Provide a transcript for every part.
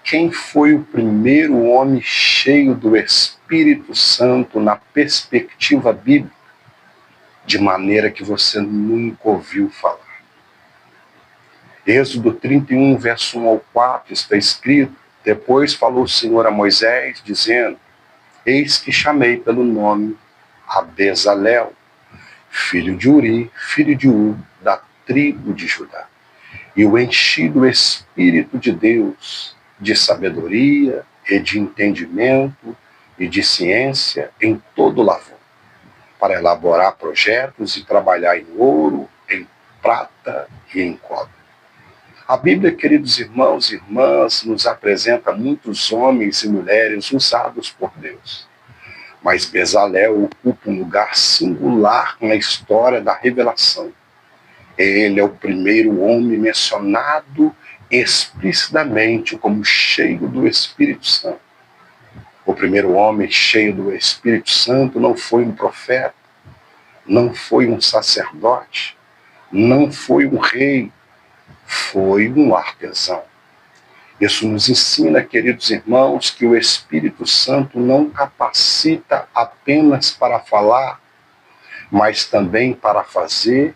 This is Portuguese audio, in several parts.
quem foi o primeiro homem cheio do Espírito Santo na perspectiva bíblica, de maneira que você nunca ouviu falar. Êxodo 31, verso 1 ao 4, está escrito: depois falou o Senhor a Moisés, dizendo: eis que chamei pelo nome a Bezalel, filho de Uri, filho de Ur, da tribo de Judá, e o enchi do Espírito de Deus, de sabedoria e de entendimento e de ciência em todo o lavor, para elaborar projetos e trabalhar em ouro, em prata e em cobre. A Bíblia, queridos irmãos e irmãs, nos apresenta muitos homens e mulheres usados por Deus. Mas Bezalel ocupa um lugar singular na história da revelação. Ele é o primeiro homem mencionado explicitamente como cheio do Espírito Santo. O primeiro homem cheio do Espírito Santo não foi um profeta, não foi um sacerdote, não foi um rei, foi um artesão. Isso nos ensina, queridos irmãos, que o Espírito Santo não capacita apenas para falar, mas também para fazer,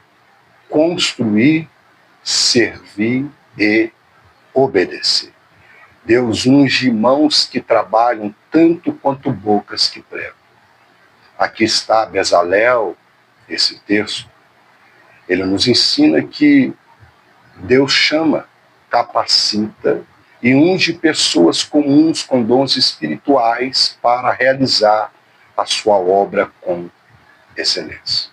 construir, servir e obedecer. Deus unge mãos que trabalham tanto quanto bocas que pregam. Aqui está Bezalel, esse texto. Ele nos ensina que Deus chama, capacita e unge pessoas comuns com dons espirituais para realizar a sua obra com excelência.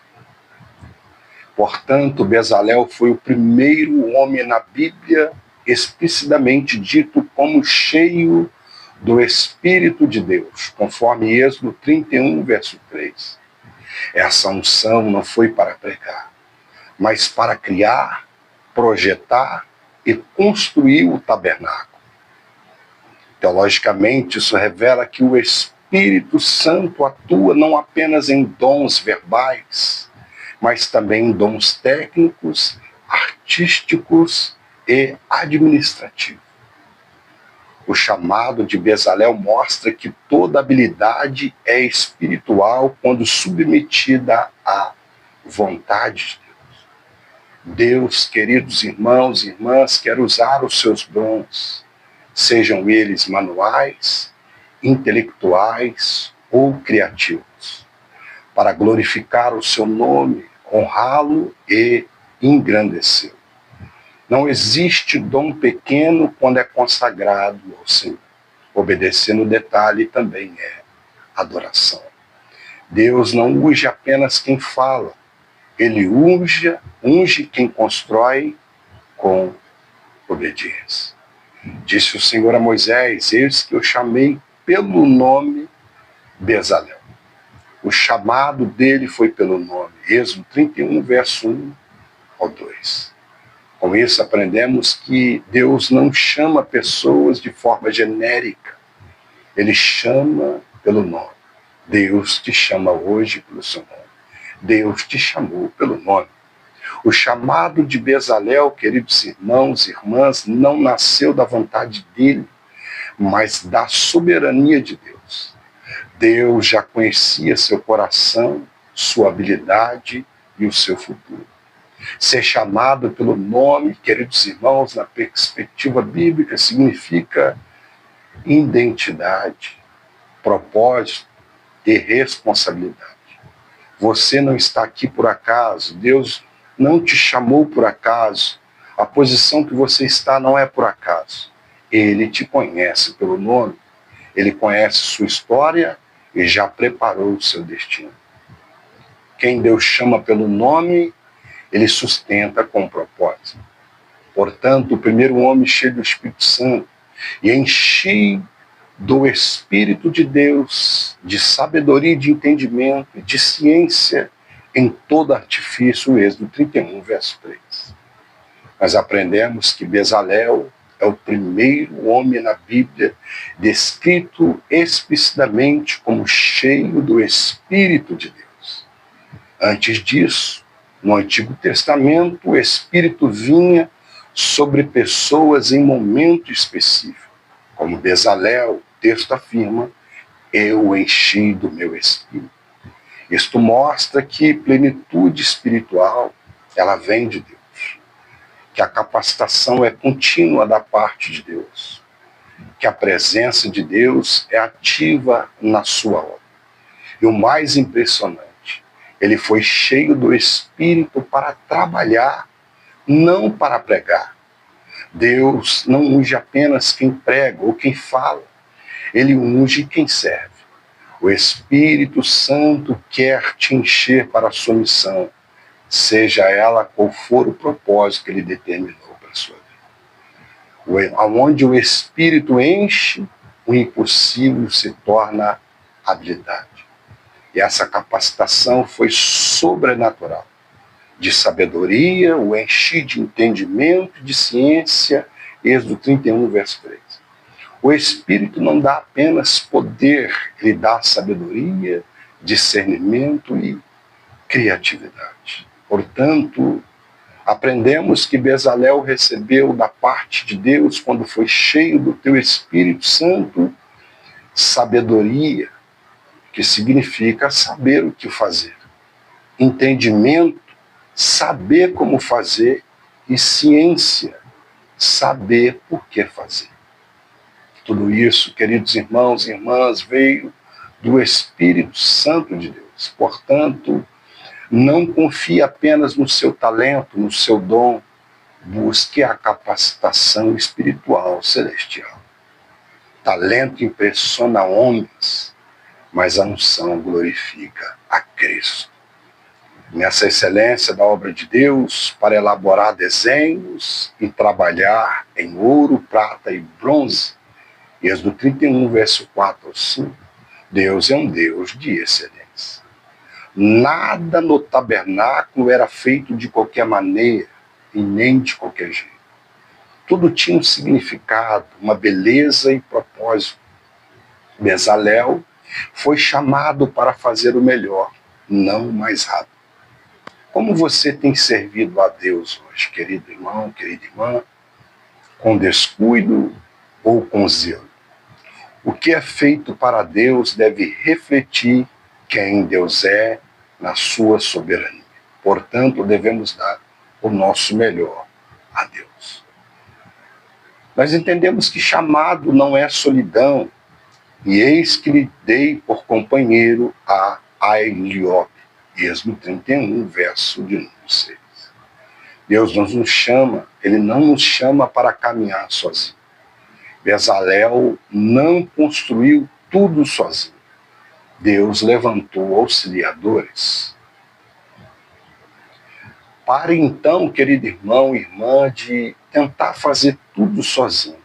Portanto, Bezalel foi o primeiro homem na Bíblia explicitamente dito como cheio do Espírito de Deus, conforme Êxodo 31, verso 3. Essa unção não foi para pregar, mas para criar, projetar e construir o tabernáculo. Teologicamente, isso revela que o Espírito Santo atua não apenas em dons verbais, mas também em dons técnicos, artísticos e administrativos. O chamado de Bezalel mostra que toda habilidade é espiritual quando submetida à vontade de Deus. Deus, queridos irmãos e irmãs, quer usar os seus dons, sejam eles manuais, intelectuais ou criativos, para glorificar o seu nome, honrá-lo e engrandecê-lo. Não existe dom pequeno quando é consagrado ao Senhor. Obedecer no detalhe também é adoração. Deus não unge apenas quem fala, Ele unge quem constrói com obediência. Disse o Senhor a Moisés: eis que eu chamei pelo nome Bezalel. O chamado dele foi pelo nome. Êxodo 31, verso 1 ao 2. Com isso aprendemos que Deus não chama pessoas de forma genérica. Ele chama pelo nome. Deus te chama hoje pelo seu nome. Deus te chamou pelo nome. O chamado de Bezalel, queridos irmãos e irmãs, não nasceu da vontade dele, mas da soberania de Deus. Deus já conhecia seu coração, sua habilidade e o seu futuro. Ser chamado pelo nome, queridos irmãos, na perspectiva bíblica, significa identidade, propósito e responsabilidade. Você não está aqui por acaso, Deus não te chamou por acaso, a posição que você está não é por acaso. Ele te conhece pelo nome, ele conhece sua história e já preparou o seu destino. Quem Deus chama pelo nome, ele sustenta com propósito. Portanto, o primeiro homem cheio do Espírito Santo e enche do Espírito de Deus, de sabedoria, de entendimento, de ciência, em todo artifício, Êxodo 31, verso 3. Nós aprendemos que Bezalel é o primeiro homem na Bíblia descrito explicitamente como cheio do Espírito de Deus. Antes disso, no Antigo Testamento, o Espírito vinha sobre pessoas em momento específico. Como Bezalel, o texto afirma, eu o enchi do meu espírito. Isto mostra que plenitude espiritual, ela vem de Deus. Que a capacitação é contínua da parte de Deus. Que a presença de Deus é ativa na sua obra. E o mais impressionante, ele foi cheio do Espírito para trabalhar, não para pregar. Deus não unge apenas quem prega ou quem fala, ele unge quem serve. O Espírito Santo quer te encher para a sua missão, seja ela qual for o propósito que ele determinou para a sua vida. Onde o Espírito enche, o impossível se torna habilidade. E essa capacitação foi sobrenatural. De sabedoria, o enchi de entendimento, de ciência, Êxodo 31, verso 3. O Espírito não dá apenas poder, ele dá sabedoria, discernimento e criatividade. Portanto, aprendemos que Bezalel recebeu da parte de Deus, quando foi cheio do teu Espírito Santo, sabedoria, que significa saber o que fazer. Entendimento, saber como fazer, e ciência, saber por que fazer. Tudo isso, queridos irmãos e irmãs, veio do Espírito Santo de Deus. Portanto, não confie apenas no seu talento, no seu dom, busque a capacitação espiritual celestial. Talento impressiona homens, mas a unção glorifica a Cristo. Nessa excelência da obra de Deus, para elaborar desenhos e trabalhar em ouro, prata e bronze, Êxodo 31, verso 4 ao 5, Deus é um Deus de excelência. Nada no tabernáculo era feito de qualquer maneira e nem de qualquer jeito. Tudo tinha um significado, uma beleza e propósito. Bezalel foi chamado para fazer o melhor, não o mais rápido. Como você tem servido a Deus hoje, querido irmão, querida irmã? Com descuido ou com zelo? O que é feito para Deus deve refletir quem Deus é na sua soberania. Portanto, devemos dar o nosso melhor a Deus. Nós entendemos que chamado não é solidão, e eis que lhe dei por companheiro a Ailiope. Êxodo 31, verso de número 6. Deus nos chama, ele não nos chama para caminhar sozinho. Bezalel não construiu tudo sozinho. Deus levantou auxiliadores. Pare então, querido irmão e irmã, de tentar fazer tudo sozinho.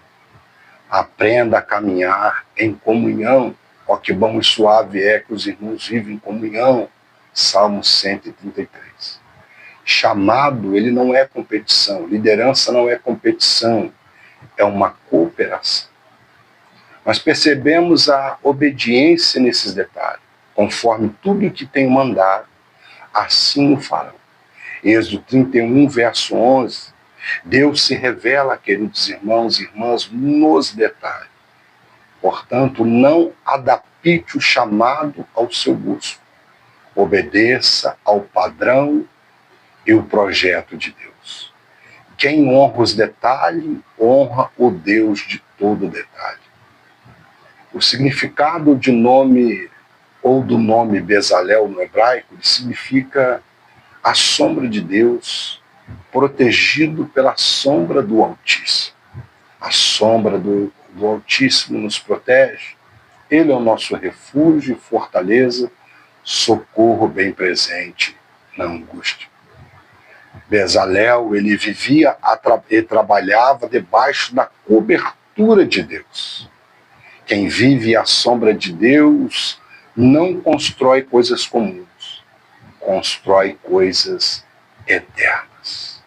Aprenda a caminhar em comunhão. Ó, que bom e suave é que os irmãos vivem em comunhão. Salmo 133. Chamado, ele não é competição. Liderança não é competição. É uma cooperação. Nós percebemos a obediência nesses detalhes. Conforme tudo o que tem mandado, assim o farão. Êxodo 31, verso 11. Deus se revela, queridos irmãos e irmãs, nos detalhes. Portanto, não adapte o chamado ao seu gosto. Obedeça ao padrão e o projeto de Deus. Quem honra os detalhes, honra o Deus de todo detalhe. O significado de nome, ou do nome Bezalel no hebraico, significa a sombra de Deus, protegido pela sombra do Altíssimo. A sombra do Altíssimo nos protege. Ele é o nosso refúgio e fortaleza, socorro bem presente na angústia. Bezalel, ele vivia e trabalhava debaixo da cobertura de Deus. Quem vive à sombra de Deus não constrói coisas comuns, constrói coisas eternas.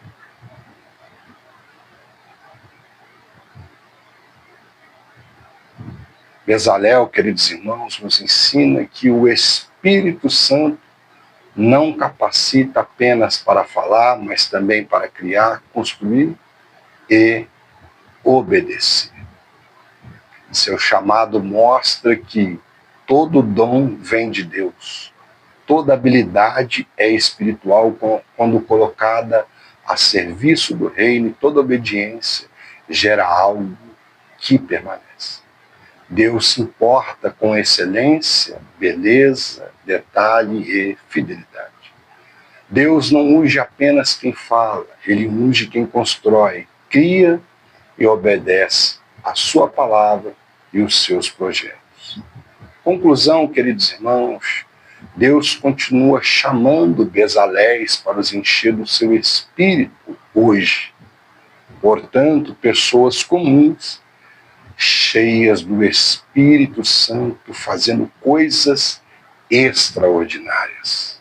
Bezalel, queridos irmãos, nos ensina que o Espírito Santo não capacita apenas para falar, mas também para criar, construir e obedecer. Seu chamado mostra que todo dom vem de Deus. Toda habilidade é espiritual quando colocada a serviço do reino, e toda obediência gera algo que permanece. Deus se importa com excelência, beleza, detalhe e fidelidade. Deus não unge apenas quem fala, Ele unge quem constrói, cria e obedece a sua palavra e os seus projetos. Conclusão, queridos irmãos, Deus continua chamando Bezaléis para os encher do seu espírito hoje. Portanto, pessoas comuns, cheias do Espírito Santo, fazendo coisas extraordinárias.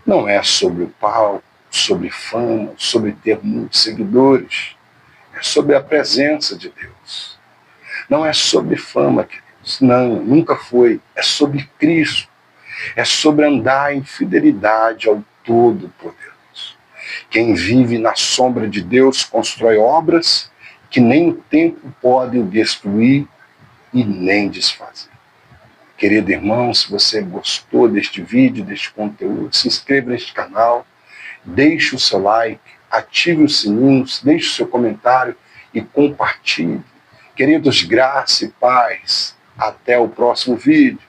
Não é sobre o palco, sobre fama, sobre ter muitos seguidores. É sobre a presença de Deus. Não é sobre fama, queridos. Não, nunca foi. É sobre Cristo. É sobre andar em fidelidade ao Todo-Poderoso. Quem vive na sombra de Deus constrói obras que nem o tempo pode destruir e nem desfazer. Querido irmão, se você gostou deste vídeo, deste conteúdo, se inscreva neste canal, deixe o seu like, ative os sininhos, deixe o seu comentário e compartilhe. Queridos, graça e paz. Até o próximo vídeo.